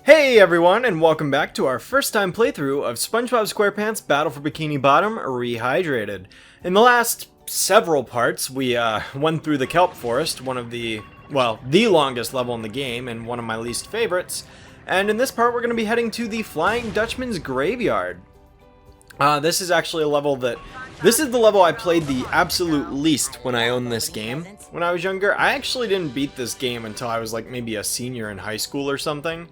Hey everyone, and welcome back to our first time playthrough of SpongeBob SquarePants Battle for Bikini Bottom Rehydrated. In the last several parts, we went through the kelp forest, the longest level in the game and one of my least favorites. And in this part, we're going to be heading to the Flying Dutchman's Graveyard. This is actually a level this is the level I played the absolute least when I owned this game when I was younger. I actually didn't beat this game until I was like maybe a senior in high school or something.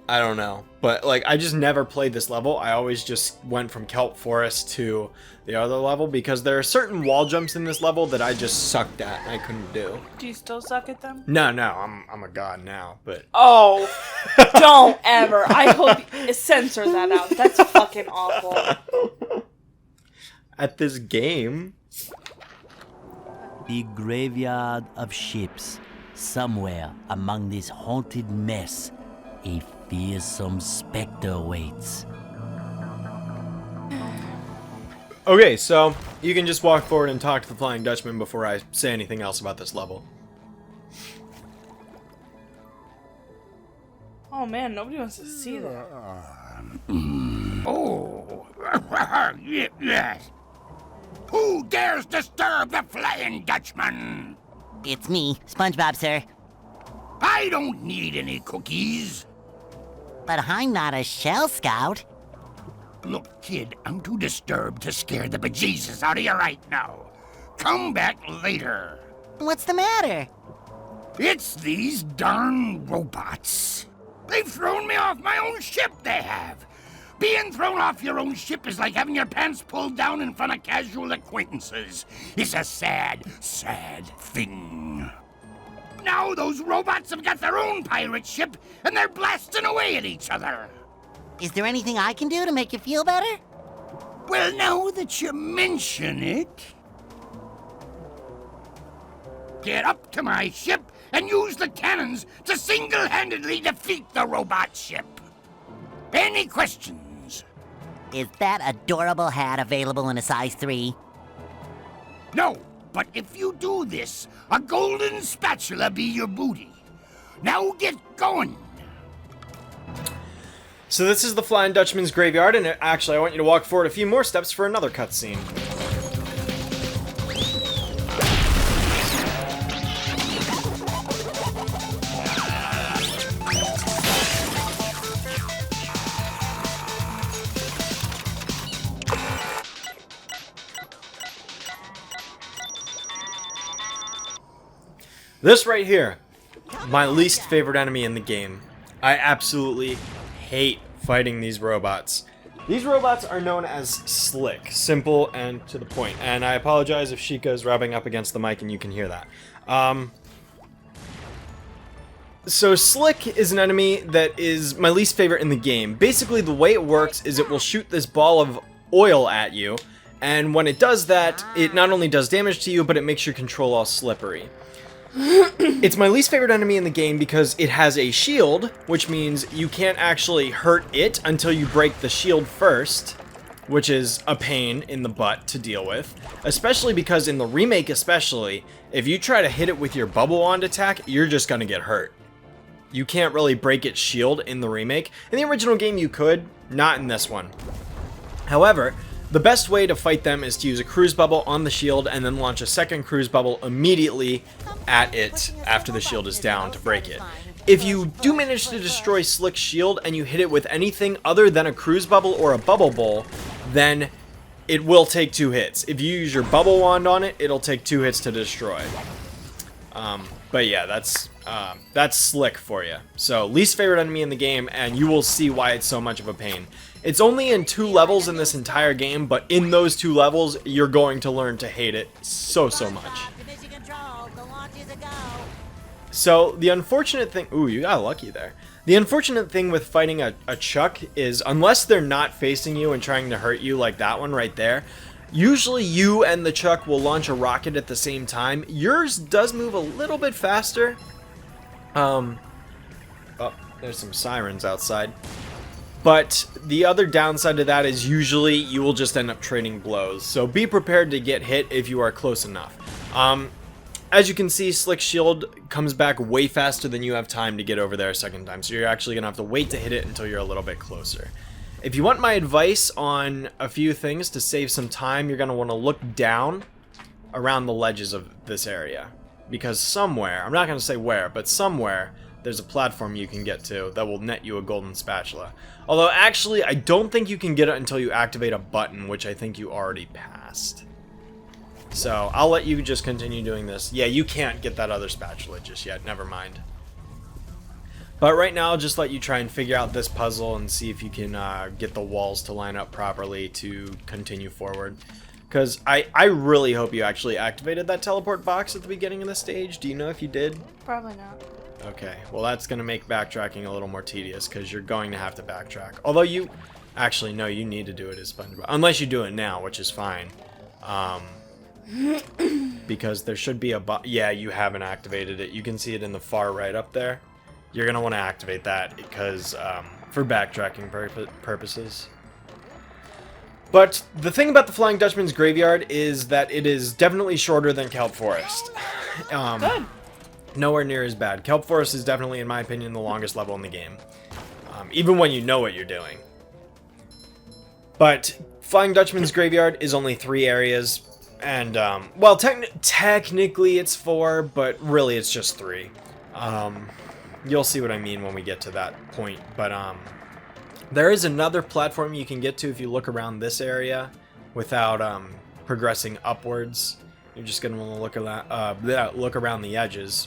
I don't know, but like I just never played this level. I always just went from Kelp Forest to the other level because there are certain wall jumps in this level that I just sucked at and I couldn't do. Do you still suck at them? No, I'm a god now, but oh, don't ever. I hope you censor that out. That's fucking awful. At this game. The graveyard of ships. Somewhere among this haunted mess, a fearsome specter waits. Okay, so you can just walk forward and talk to the Flying Dutchman before I say anything else about this level. Oh man, nobody wants to see that. Oh, yes. Who dares disturb the Flying Dutchman? It's me, SpongeBob, sir. I don't need any cookies. But I'm not a Shell Scout. Look, kid, I'm too disturbed to scare the bejesus out of you right now. Come back later. What's the matter? It's these darn robots. They've thrown me off my own ship, they have. Being thrown off your own ship is like having your pants pulled down in front of casual acquaintances. It's a sad, sad thing. Now those robots have got their own pirate ship, and they're blasting away at each other. Is there anything I can do to make you feel better? Well, now that you mention it... Get up to my ship and use the cannons to single-handedly defeat the robot ship. Any questions? Is that adorable hat available in a size 3? No, but if you do this, a golden spatula be your booty. Now get going. So this is the Flying Dutchman's Graveyard, and actually I want you to walk forward a few more steps for another cutscene. This right here, my least favorite enemy in the game. I absolutely hate fighting these robots. These robots are known as Slick, simple and to the point. And I apologize if Sheikah is rubbing up against the mic and you can hear that. So Slick is an enemy that is my least favorite in the game. Basically, the way it works is it will shoot this ball of oil at you, and when it does that, it not only does damage to you, but it makes your control all slippery. It's my least favorite enemy in the game because it has a shield, which means you can't actually hurt it until you break the shield first, which is a pain in the butt to deal with. Especially because in the remake if you try to hit it with your bubble wand attack, you're just gonna get hurt. You can't really break its shield in the remake. In the original game you could, not in this one. However, the best way to fight them is to use a cruise bubble on the shield and then launch a second cruise bubble immediately at it after the shield is down to break it. If you do manage to destroy Slick's shield and you hit it with anything other than a cruise bubble or a bubble bowl, then it will take 2 hits. If you use your bubble wand on it, it'll take 2 hits to destroy. But yeah, that's Slick for you. So, least favorite enemy in the game, and you will see why it's so much of a pain. It's only in 2 levels in this entire game, but in those 2 levels, you're going to learn to hate it so much. So, the unfortunate thing... Ooh, you got lucky there. The unfortunate thing with fighting a Chuck is, unless they're not facing you and trying to hurt you like that one right there, usually you and the Chuck will launch a rocket at the same time. Yours does move a little bit faster. Oh, there's some sirens outside. But the other downside to that is usually you will just end up trading blows. So be prepared to get hit if you are close enough. as you can see, Slick's shield comes back way faster than you have time to get over there a second time, so you're actually going to have to wait to hit it until you're a little bit closer. If you want my advice on a few things to save some time, you're going to want to look down around the ledges of this area. Because somewhere, I'm not going to say where, but somewhere, there's a platform you can get to that will net you a golden spatula. Although, actually, I don't think you can get it until you activate a button, which I think you already passed. So, I'll let you just continue doing this. Yeah, you can't get that other spatula just yet. Never mind. But right now, I'll just let you try and figure out this puzzle and see if you can get the walls to line up properly to continue forward. Because I really hope you actually activated that teleport box at the beginning of the stage. Do you know if you did? Probably not. Okay, well that's going to make backtracking a little more tedious because you're going to have to backtrack. Although you... Actually, no, you need to do it as SpongeBob. Unless you do it now, which is fine. Because there should be a... Yeah, you haven't activated it. You can see it in the far right up there. You're going to want to activate that because for backtracking purposes. But the thing about the Flying Dutchman's Graveyard is that it is definitely shorter than Kelp Forest. Good. Nowhere near as bad. Kelp Forest is definitely, in my opinion, the longest level in the game. Even when you know what you're doing. But Flying Dutchman's Graveyard is only 3 areas. And, well, technically it's 4, but really it's just 3. You'll see what I mean when we get to that point. But, there is another platform you can get to if you look around this area without progressing upwards. You're just going to want to look around the edges.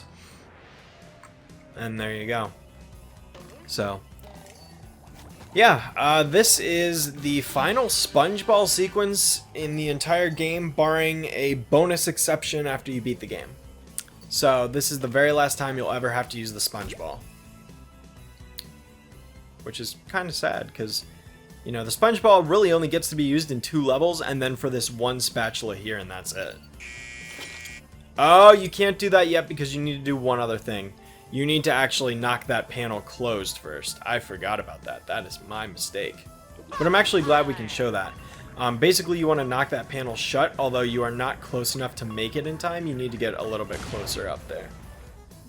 And there you go. So, yeah, this is the final Sponge Ball sequence in the entire game, barring a bonus exception after you beat the game. So, this is the very last time you'll ever have to use the Sponge Ball. Which is kind of sad, because, you know, the Sponge Ball really only gets to be used in 2 levels, and then for this one spatula here, and that's it. Oh, you can't do that yet, because you need to do one other thing. You need to actually knock that panel closed first. I forgot about that. That is my mistake. But I'm actually glad we can show that. Basically, you want to knock that panel shut, although you are not close enough to make it in time. You need to get a little bit closer up there.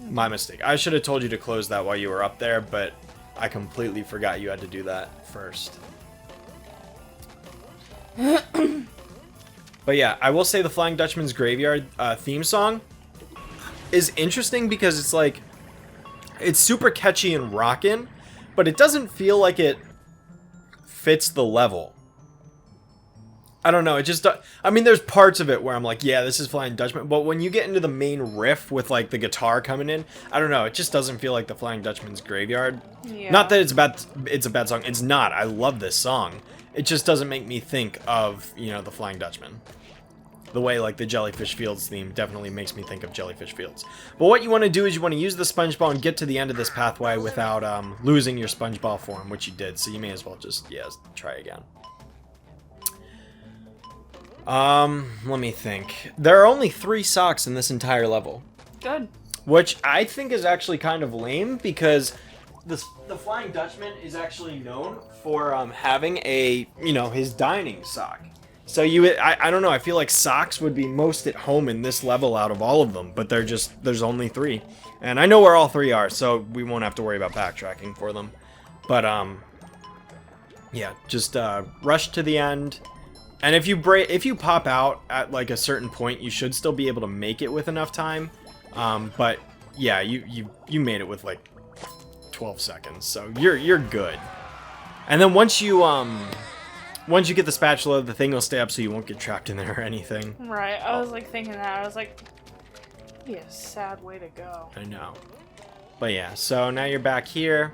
My mistake. I should have told you to close that while you were up there, but I completely forgot you had to do that first. But yeah, I will say the Flying Dutchman's Graveyard theme song is interesting because it's like, it's super catchy and rockin', but it doesn't feel like it fits the level. I don't know, it just, I mean, there's parts of it where I'm like, yeah, this is Flying Dutchman, but when you get into the main riff with, like, the guitar coming in, I don't know, it just doesn't feel like the Flying Dutchman's Graveyard. Yeah. Not that it's a bad song, it's not, I love this song. It just doesn't make me think of, you know, the Flying Dutchman. The way, like, the Jellyfish Fields theme definitely makes me think of Jellyfish Fields. But what you want to do is you want to use the Sponge Ball and get to the end of this pathway without losing your Sponge Ball form, which you did, so you may as well just, yeah, try again. Let me think. There are only 3 socks in this entire level. Good. Which I think is actually kind of lame, because the Flying Dutchman is actually known for having a, you know, his dining sock. So I don't know, I feel like socks would be most at home in this level out of all of them, but there's only 3. And I know where all 3 are, so we won't have to worry about backtracking for them. But, yeah, just rush to the end. And if you pop out at like a certain point, you should still be able to make it with enough time. But yeah, you made it with like 12 seconds, so you're good. And then once you get the spatula, the thing will stay up, so you won't get trapped in there or anything. Right. I was like thinking that. I was like, that'd be a sad way to go. I know. But yeah, so now you're back here,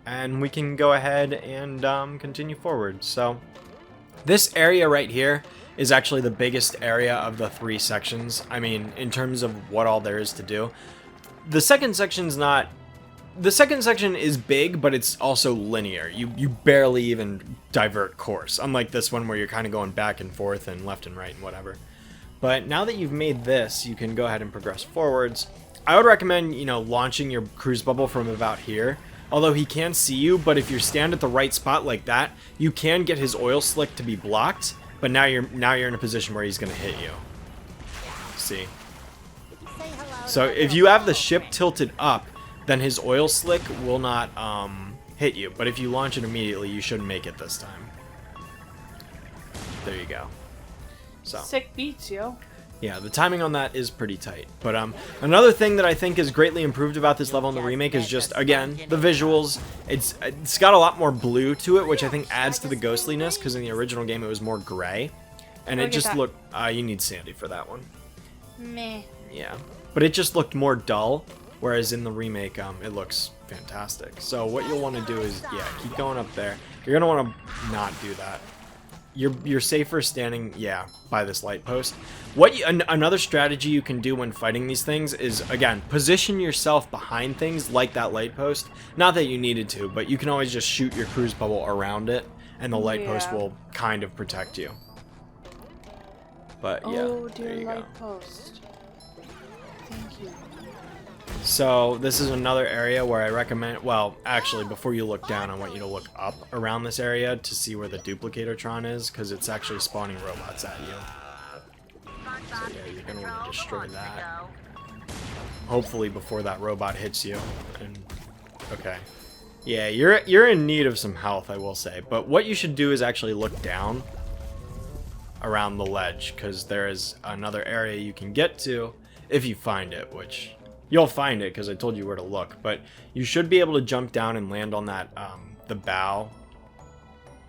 and we can go ahead and continue forward. So this area right here is actually the biggest area of the 3 sections. I mean, in terms of what all there is to do. The second section's not... The second section is big, but it's also linear. You barely even divert course, unlike this one where you're kind of going back and forth and left and right and whatever. But now that you've made this, you can go ahead and progress forwards. I would recommend, you know, launching your cruise bubble from about here. Although he can see you, but if you stand at the right spot like that, you can get his oil slick to be blocked, but now you're in a position where he's going to hit you. See? So if you have the ship tilted up, then his oil slick will not hit you. But if you launch it immediately, you should make it this time. There you go. So Sick beats, yo. yeah, the timing on that is pretty tight. But another thing that I think is greatly improved about this level in the remake is just, again, the visuals. It's got a lot more blue to it, which I think adds to the ghostliness, because in the original game it was more gray. And it just looked... you need Sandy for that one. Meh. Yeah. But it just looked more dull, whereas in the remake, it looks fantastic. So what you'll want to do is, yeah, keep going up there. You're going to want to not do that. You're safer standing, yeah, by this light post. Another strategy you can do when fighting these things is, again, position yourself behind things like that light post. Not that you needed to, but you can always just shoot your cruise bubble around it, and the light post will kind of protect you. But yeah, Oh, there dear you light go. post. Thank you. So this is another area where I recommend, well, actually, before you look down, I want you to look up around this area to see where the Duplicatortron is, because it's actually spawning robots at you. So yeah, you're going to want to destroy that. Hopefully before that robot hits you. And okay. Yeah, you're in need of some health, I will say. But what you should do is actually look down around the ledge, because there is another area you can get to if you find it, which... You'll find it because I told you where to look, but you should be able to jump down and land on that, the bow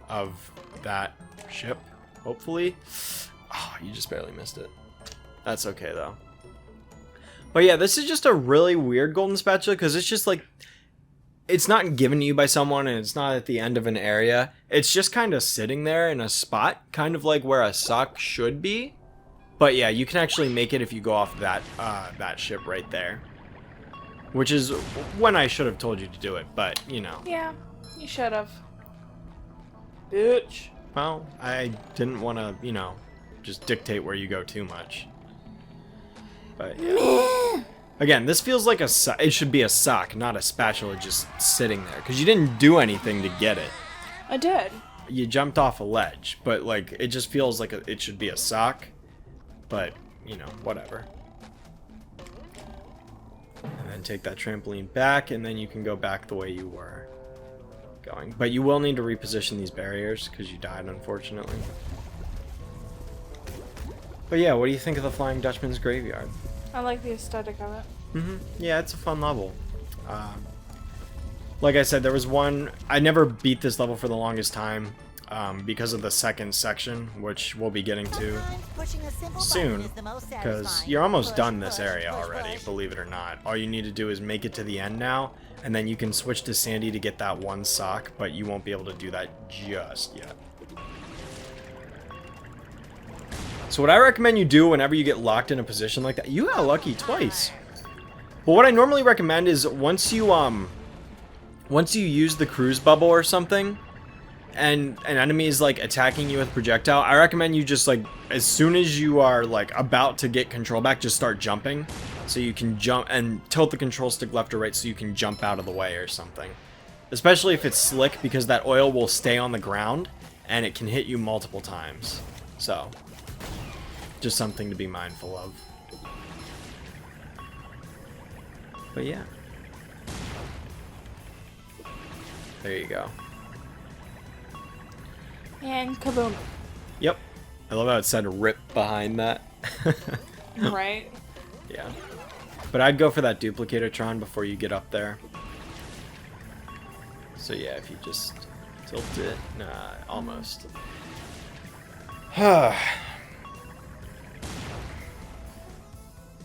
of that ship, hopefully. Oh, you just barely missed it. That's okay, though. But yeah, this is just a really weird golden spatula because it's just like, it's not given to you by someone and it's not at the end of an area. It's just kind of sitting there in a spot, kind of like where a sock should be. But yeah, you can actually make it if you go off that that ship right there. Which is when I should have told you to do it, but, you know. Yeah, you should have. Bitch. Well, I didn't want to, you know, just dictate where you go too much. But, yeah. Again, this feels like it should be a sock, not a spatula just sitting there. Because you didn't do anything to get it. I did. You jumped off a ledge, but, like, it just feels like it should be a sock. But, you know, whatever. And then take that trampoline back, and then you can go back the way you were going. But you will need to reposition these barriers, because you died, unfortunately. But yeah, what do you think of the Flying Dutchman's Graveyard? I like the aesthetic of it. Yeah, it's a fun level. Like I said, there was one... I never beat this level for the longest time, because of the second section, which we'll be getting to soon, because you're almost done this area already, believe it or not. All you need to do is make it to the end now, and then you can switch to Sandy to get that one sock, but you won't be able to do that just yet. So what I recommend you do whenever you get locked in a position like that, you got lucky twice. But what I normally recommend is once you use the cruise bubble or something, and an enemy is like attacking you with projectile, I recommend you just like, as soon as you are like about to get control back, just start jumping. So you can jump and tilt the control stick left or right so you can jump out of the way or something. Especially if it's slick, because that oil will stay on the ground and it can hit you multiple times. So, just something to be mindful of. But yeah. There you go. And kaboom. Yep. I love how it said RIP behind that. Right? Yeah. But I'd go for that Duplicatortron before you get up there. So yeah, if you just tilt it. Nah, almost.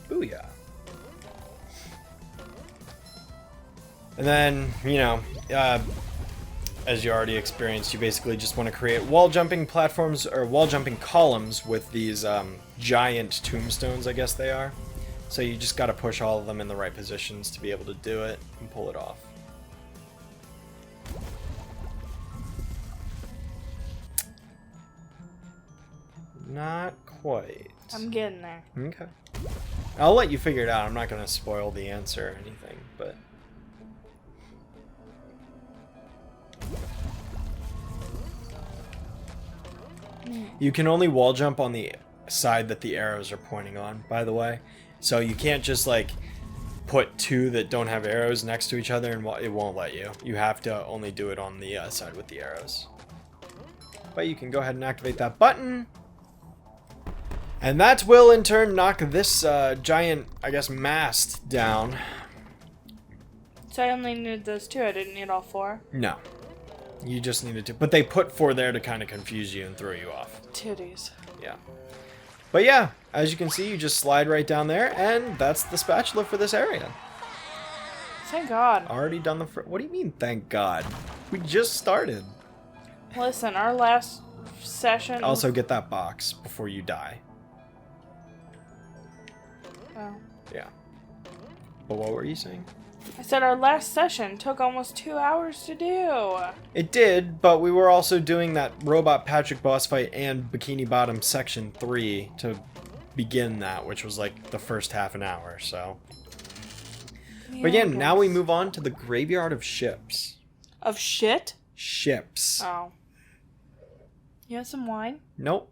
Booyah. And then, you know, as you already experienced, you basically just want to create wall jumping platforms, or wall jumping columns with these giant tombstones, I guess they are. So you just got to push all of them in the right positions to be able to do it and pull it off. Not quite. I'm getting there. Okay. I'll let you figure it out. I'm not going to spoil the answer or anything, but... You can only wall jump on the side that the arrows are pointing on, by the way. So you can't just like put 2 that don't have arrows next to each other and it won't let you. You have to only do it on the side with the arrows. But you can go ahead and activate that button. And that will in turn knock this giant, I guess, mast down. So I only needed those 2. I didn't need all 4. No. You just needed to. But they put 4 there to kind of confuse you and throw you off. Titties. Yeah. But yeah, as you can see, you just slide right down there, and that's the spatula for this area. Thank God. Already done the... What do you mean, thank God? We just started. Listen, our last session... Also, get that box before you die. Oh. Yeah. But what were you saying? I said our last session took almost 2 hours to do. It did, but we were also doing that Robot Patrick boss fight and Bikini Bottom Section 3 to begin that, which was like the first half an hour, so... Yeah, But again, now we move on to the Graveyard of Ships. Of shit? Ships. Oh. You want some wine? Nope.